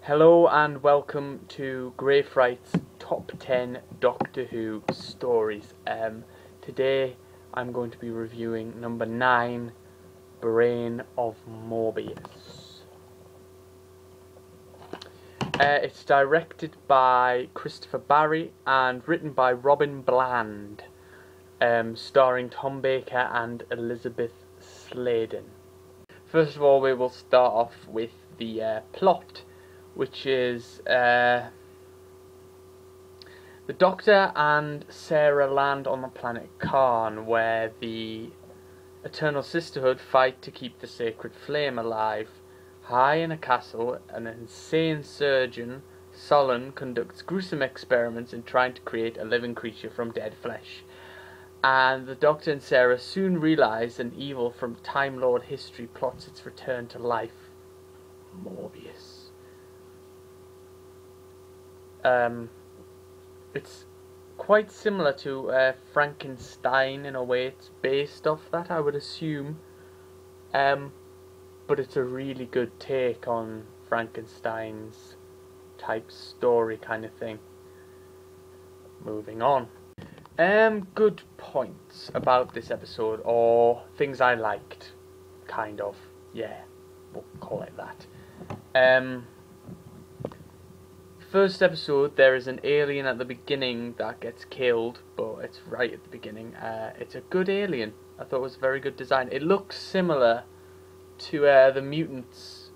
Hello and welcome to Greyfright's Top 10 Doctor Who stories. Today I'm going to be reviewing number 9, Brain of Morbius. It's directed by Christopher Barry and written by Robin Bland, starring Tom Baker and Elizabeth Sladen. First of all, we will start off with the plot, which is the Doctor and Sarah land on the planet Karn, where the Eternal Sisterhood fight to keep the sacred flame alive. High in a castle, an insane surgeon, Solon, conducts gruesome experiments in trying to create a living creature from dead flesh. And the Doctor and Sarah soon realise an evil from Time Lord history plots its return to life. Morbius. It's quite similar to Frankenstein in a way. It's based off that, I would assume. But it's a really good take on Frankenstein's type story kind of thing. Moving on. Good points about this episode, or things I liked, kind of. Yeah, we'll call it that. First episode, there is an alien at the beginning that gets killed, but it's right at the beginning. It's a good alien. I thought it was a very good design. It looks similar to the mutants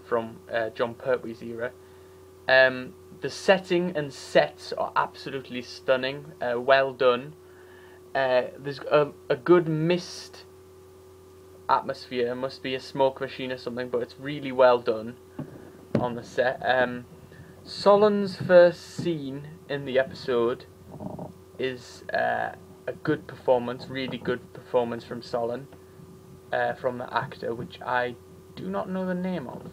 from John Pertwee's era. The setting and sets are absolutely stunning. Well done. There's a good mist atmosphere. It must be a smoke machine or something, but it's really well done on the set. Solon's first scene in the episode is a good performance, really good performance from Solon, from the actor, which I do not know the name of.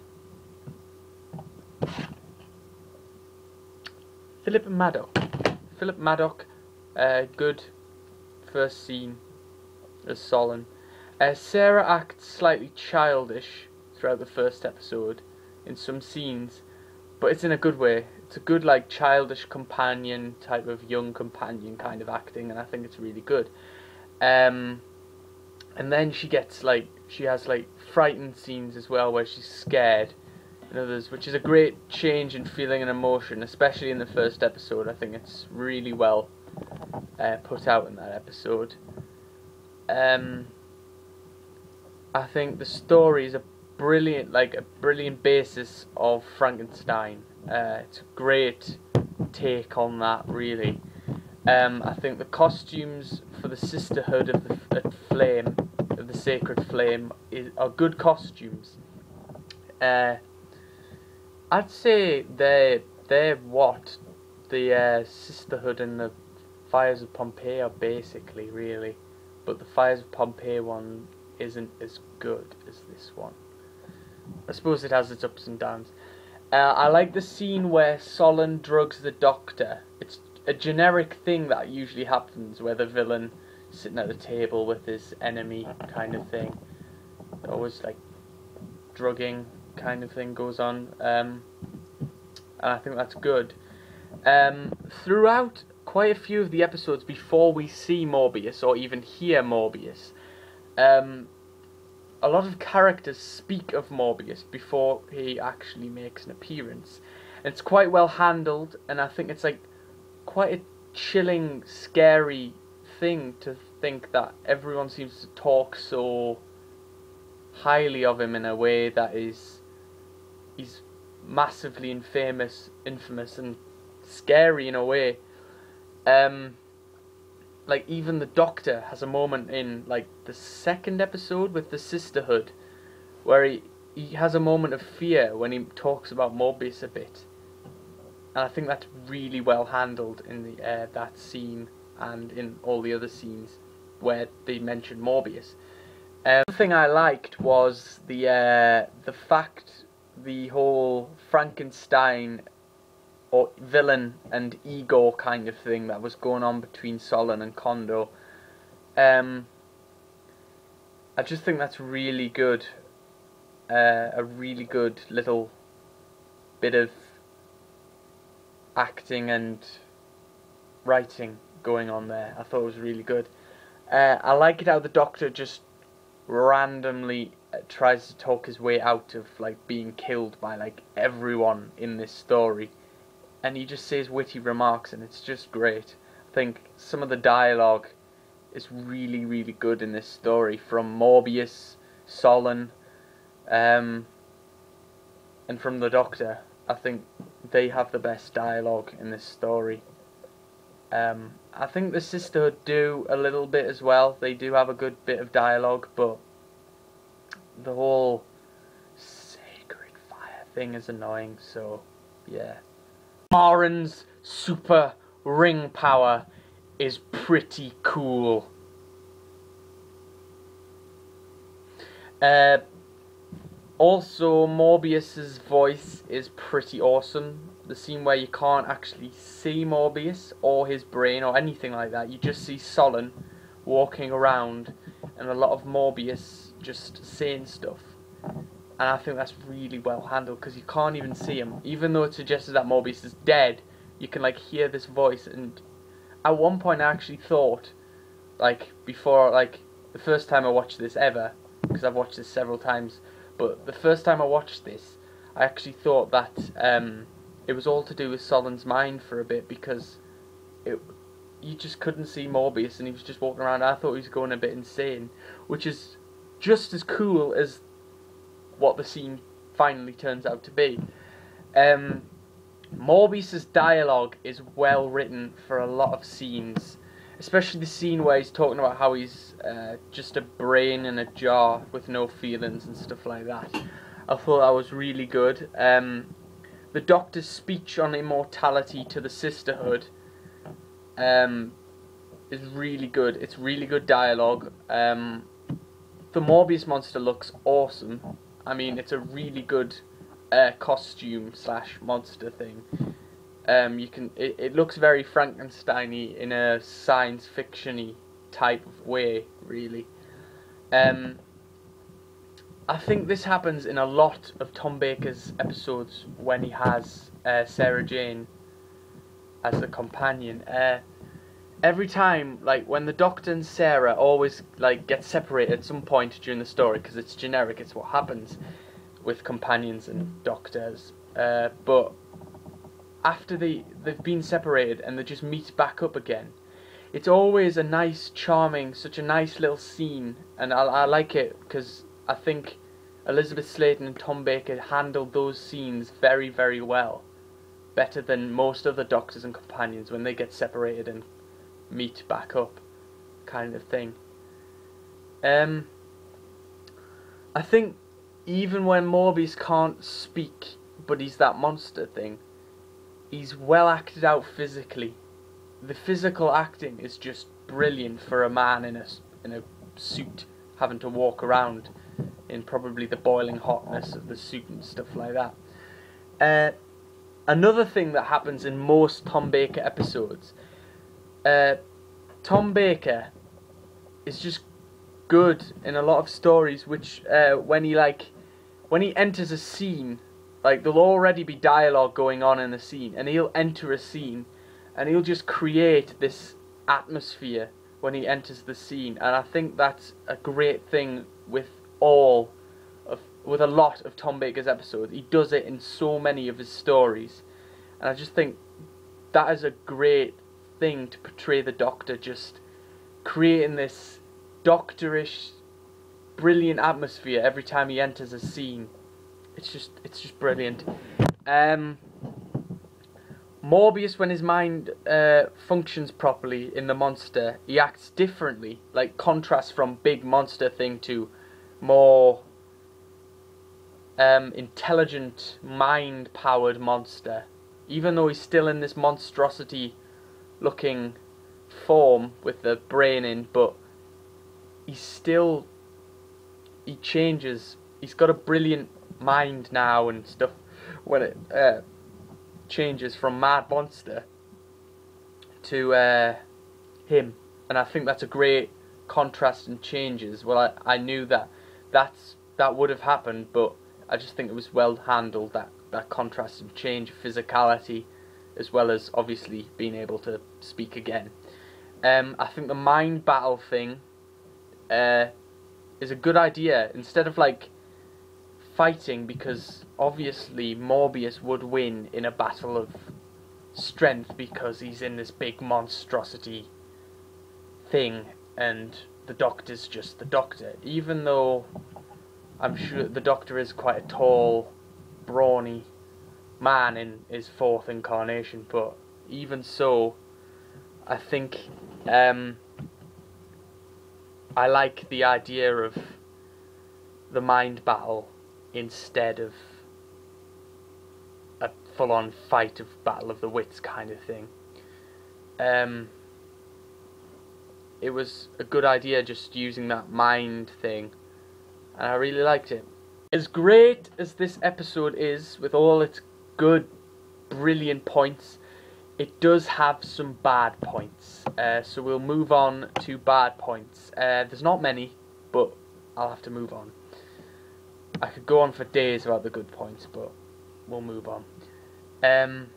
Philip Maddock, good first scene as Solon. Sarah acts slightly childish throughout the first episode in some scenes, but it's in a good way. It's a good, like, childish companion type of young companion kind of acting, and I think it's really good. And then she has frightened scenes as well, where she's scared and others, which is a great change in feeling and emotion, especially in the first episode. I think it's really well put out in that episode. I think the story is a brilliant basis of Frankenstein. It's a great take on that, really. I think the costumes for the Sisterhood of the Sacred Flame are good costumes. I'd say they're what the Sisterhood and the Fires of Pompeii are basically, really, but the Fires of Pompeii one isn't as good as this one. I suppose it has its ups and downs. I like the scene where Solon drugs the Doctor. It's a generic thing that usually happens, where the villain is sitting at a table with his enemy kind of thing. Always like drugging kind of thing goes on. And I think that's good. Throughout quite a few of the episodes before we see Morbius or even hear Morbius, a lot of characters speak of Morbius before he actually makes an appearance. And it's quite well handled, and I think it's like quite a chilling, scary thing to think that everyone seems to talk so highly of him in a way that he's massively infamous and scary in a way. Like, even the Doctor has a moment in, like, the second episode with the Sisterhood, where he has a moment of fear when he talks about Morbius a bit. And I think that's really well handled in the that scene and in all the other scenes where they mention Morbius. One thing I liked was the fact the whole Frankenstein or villain and ego kind of thing that was going on between Solon and Kondo. I just think that's really good. a really good little bit of acting and writing going on there. I thought it was really good. I like it how the Doctor just randomly tries to talk his way out of like being killed by like everyone in this story, and he just says witty remarks, and it's just great. I think some of the dialogue is really, really good in this story, from Morbius, Solon, and from the Doctor. I think they have the best dialogue in this story. I think the Sisterhood do a little bit as well. They do have a good bit of dialogue, but the whole sacred fire thing is annoying, so yeah. Marin's super ring power is pretty cool. Also, Morbius's voice is pretty awesome. The scene where you can't actually see Morbius or his brain or anything like that. You just see Solon walking around and a lot of Morbius just saying stuff. And I think that's really well handled, because you can't even see him. Even though it suggests that Morbius is dead, you can like hear this voice. And at one point I actually thought, like before, like the first time I watched this ever, because I've watched this several times, but the first time I watched this, I actually thought that it was all to do with Solon's mind for a bit, because you just couldn't see Morbius and he was just walking around. I thought he was going a bit insane, which is just as cool as what the scene finally turns out to be. Morbius's dialogue is well written for a lot of scenes, especially the scene where he's talking about how he's just a brain in a jar with no feelings and stuff like that. I thought that was really good. The Doctor's speech on immortality to the Sisterhood is really good. It's really good dialogue. The Morbius monster looks awesome. I mean, it's a really good costume / monster thing. It looks very Frankenstein-y in a science fiction-y type of way, really. I think this happens in a lot of Tom Baker's episodes when he has Sarah Jane as the companion. Every time, like when the Doctor and Sarah always like get separated at some point during the story, because it's generic, it's what happens with companions and doctors. But after they've been separated and they just meet back up again, it's always a nice, charming, such a nice little scene, and I like it because I think Elizabeth Sladen and Tom Baker handled those scenes very, very well, better than most other Doctors and companions when they get separated and meet back up, kind of thing. I think even when Morbius can't speak, but he's that monster thing, he's well acted out physically. The physical acting is just brilliant for a man in a suit having to walk around in probably the boiling hotness of the suit and stuff like that. Another thing that happens in most Tom Baker episodes, Tom Baker is just good in a lot of stories which when he enters a scene, like there'll already be dialogue going on in the scene, and he'll enter a scene and he'll just create this atmosphere when he enters the scene. And I think that's a great thing with a lot of Tom Baker's episodes. He does it in so many of his stories, and I just think that is a great thing to portray the Doctor, just creating this doctorish, brilliant atmosphere every time he enters a scene. It's just brilliant. Morbius, when his mind functions properly in the monster, he acts differently. Like contrast from big monster thing to more intelligent, mind-powered monster. Even though he's still in this monstrosity-looking form with the brain in, but he changes. He's got a brilliant mind now and stuff when it changes from Mad Monster to him, and I think that's a great contrast and changes. Well, I knew that's that would have happened, but I just think it was well handled, that contrast and change of physicality, as well as obviously being able to speak again. I think the mind battle thing is a good idea. Instead of like fighting, because obviously Morbius would win in a battle of strength because he's in this big monstrosity thing, and the Doctor's just the Doctor. Even though I'm sure the Doctor is quite a tall, brawny man in his fourth incarnation, but even so, I think I like the idea of the mind battle instead of a full-on fight of Battle of the Wits kind of thing. It was a good idea just using that mind thing, and I really liked it. As great as this episode is, with all its good, brilliant points, it does have some bad points. So we'll move on to bad points. There's not many, but I'll have to move on. I could go on for days about the good points, but we'll move on. The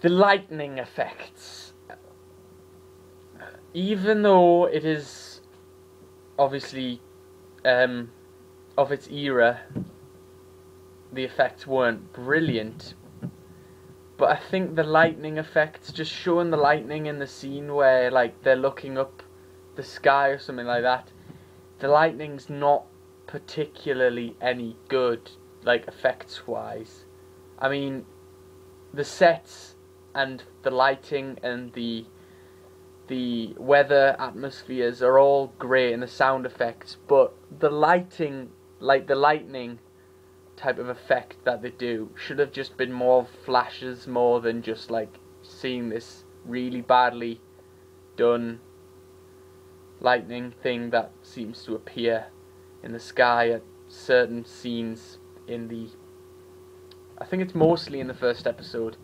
lightning effects. Even though it is obviously of its era, the effects weren't brilliant, but I think the lightning effects, just showing the lightning in the scene where like they're looking up the sky or something like that, the lightning's not particularly any good, like effects wise. I mean, the sets and the lighting and the weather atmospheres are all great, and the sound effects, but the lighting, like the lightning type of effect that they do, should have just been more flashes, more than just like seeing this really badly done lightning thing that seems to appear in the sky at certain scenes in the, I think it's mostly in the first episode.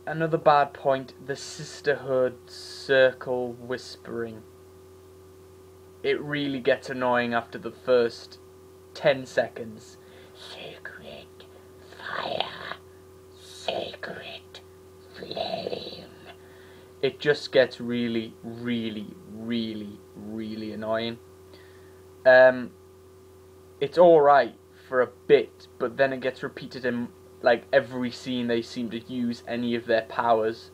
Another bad point, the sisterhood circle whispering. It really gets annoying after the first 10 seconds. Sacred fire, sacred flame. It just gets really, really, really, really annoying. It's alright for a bit, but then it gets repeated in like every scene they seem to use any of their powers.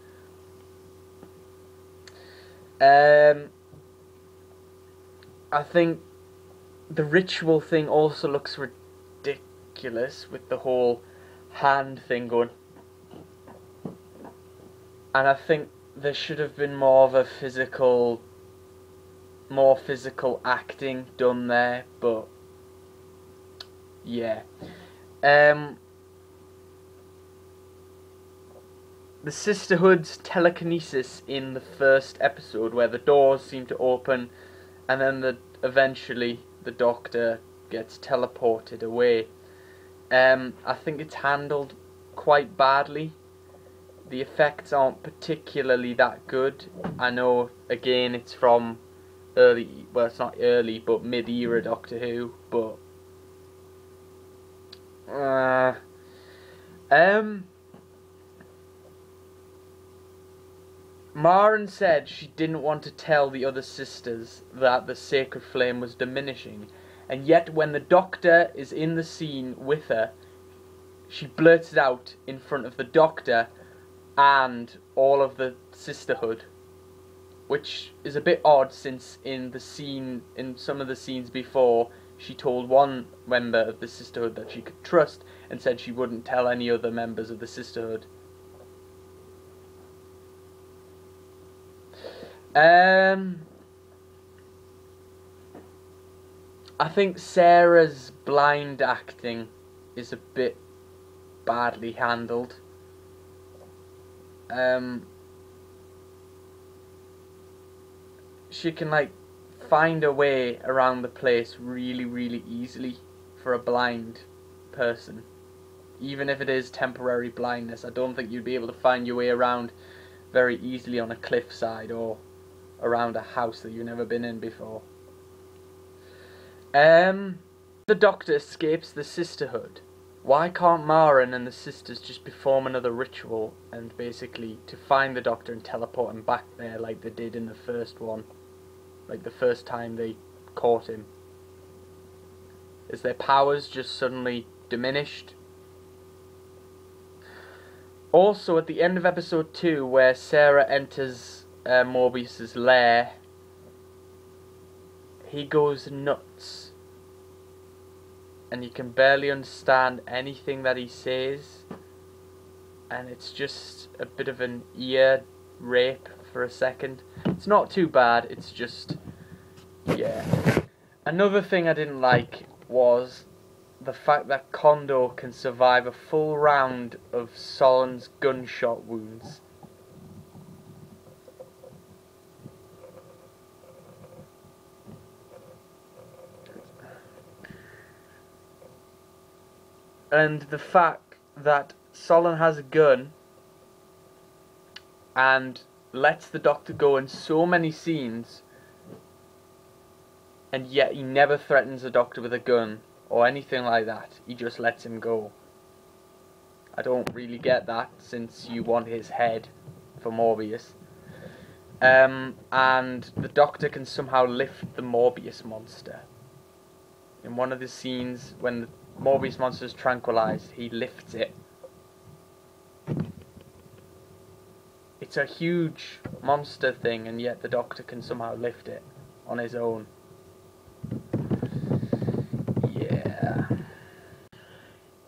I think the ritual thing also looks ridiculous with the whole hand thing going. And I think there should have been more of a more physical acting done there, but yeah. The sisterhood's telekinesis in the first episode, where the doors seem to open and then eventually the Doctor gets teleported away. I think it's handled quite badly. The effects aren't particularly that good. I know, again, it's from early, well, it's not early, but mid-era Doctor Who, but Maren said she didn't want to tell the other sisters that the sacred flame was diminishing, and yet when the Doctor is in the scene with her, she blurts it out in front of the Doctor and all of the sisterhood, which is a bit odd, since in some of the scenes before, she told one member of the sisterhood that she could trust and said she wouldn't tell any other members of the sisterhood. I think Sarah's blind acting is a bit badly handled. She can like find a way around the place really, really easily for a blind person. Even if it is temporary blindness, I don't think you'd be able to find your way around very easily on a cliffside or around a house that you've never been in before. The Doctor escapes the sisterhood. Why can't Maren and the sisters just perform another ritual and basically to find the Doctor and teleport him back there like they did in the first one? Like the first time they caught him. Is their powers just suddenly diminished? Also, at the end of episode 2, where Sarah enters Morbius's lair, he goes nuts. And you can barely understand anything that he says. And it's just a bit of an ear rape for a second. It's not too bad, it's just... yeah. Another thing I didn't like was the fact that Kondo can survive a full round of Solon's gunshot wounds. And the fact that Solon has a gun and lets the Doctor go in so many scenes, and yet he never threatens the Doctor with a gun or anything like that. He just lets him go. I don't really get that, since you want his head for Morbius. And the Doctor can somehow lift the Morbius monster. In one of the scenes, when the Morbius monster is tranquilized, he lifts it. It's a huge monster thing, and yet the Doctor can somehow lift it on his own. Yeah.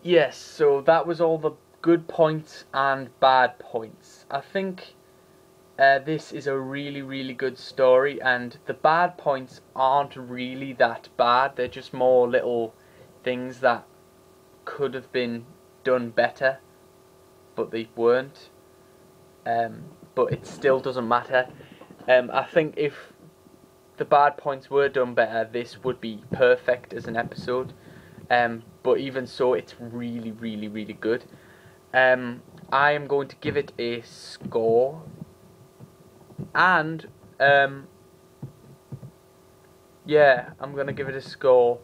Yes, so that was all the good points and bad points. I think this is a really, really good story, and the bad points aren't really that bad. They're just more little things that could have been done better, but they weren't. But it still doesn't matter. I think if the bad points were done better, this would be perfect as an episode. But even so, it's really, really, really good. I am going to give it a score. And, yeah, I'm going to give it a score.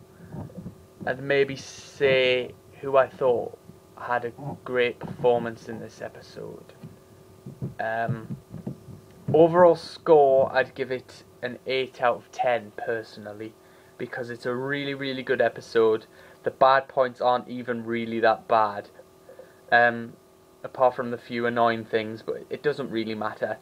And maybe say who I thought had a great performance in this episode. Overall score, I'd give it an 8 out of 10 personally, because it's a really, really good episode. The bad points aren't even really that bad, apart from the few annoying things, but it doesn't really matter.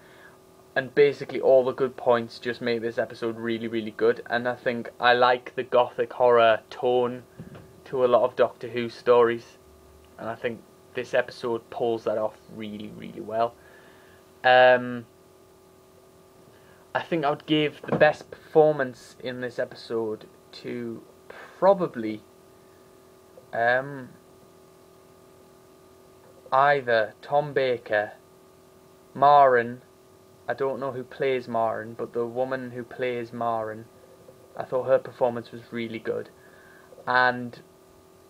And basically all the good points just make this episode really, really good. And I think I like the gothic horror tone to a lot of Doctor Who stories, and I think this episode pulls that off really, really well. I think I would give the best performance in this episode to probably either Tom Baker, Maren. I don't know who plays Maren, but the woman who plays Maren, I thought her performance was really good, and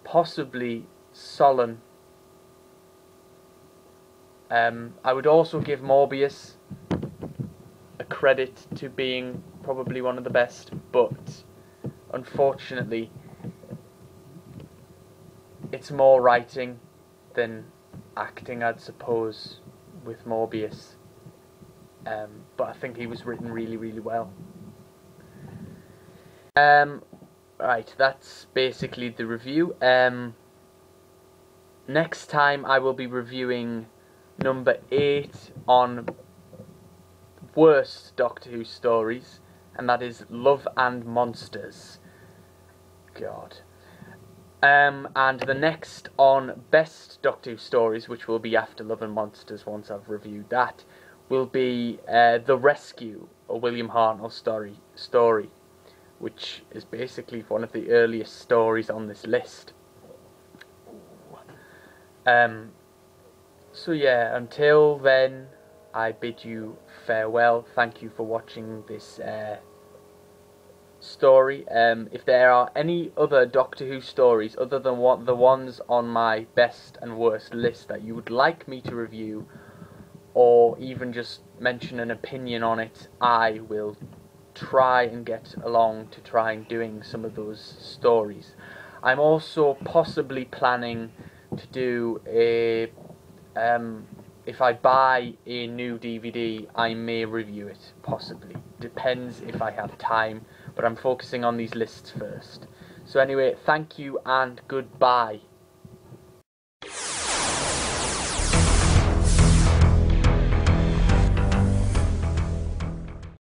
possibly Solon. I would also give Morbius a credit to being probably one of the best, but unfortunately it's more writing than acting, I'd suppose, with Morbius. But I think he was written really, really well. Right, that's basically the review. Next time I will be reviewing number 8 on worst Doctor Who stories, and that is Love and Monsters. God. And the next on best Doctor Who stories, which will be after Love and Monsters once I've reviewed that, will be The Rescue, a William Hartnell story, which is basically one of the earliest stories on this list. So yeah, until then, I bid you farewell. Thank you for watching this story. If there are any other Doctor Who stories other than the ones on my best and worst list that you would like me to review, or even just mention an opinion on it, I will try and get along to trying doing some of those stories. I'm also possibly planning to do a if I buy a new DVD, I may review it, possibly. Depends if I have time, but I'm focusing on these lists first. So anyway, thank you and goodbye.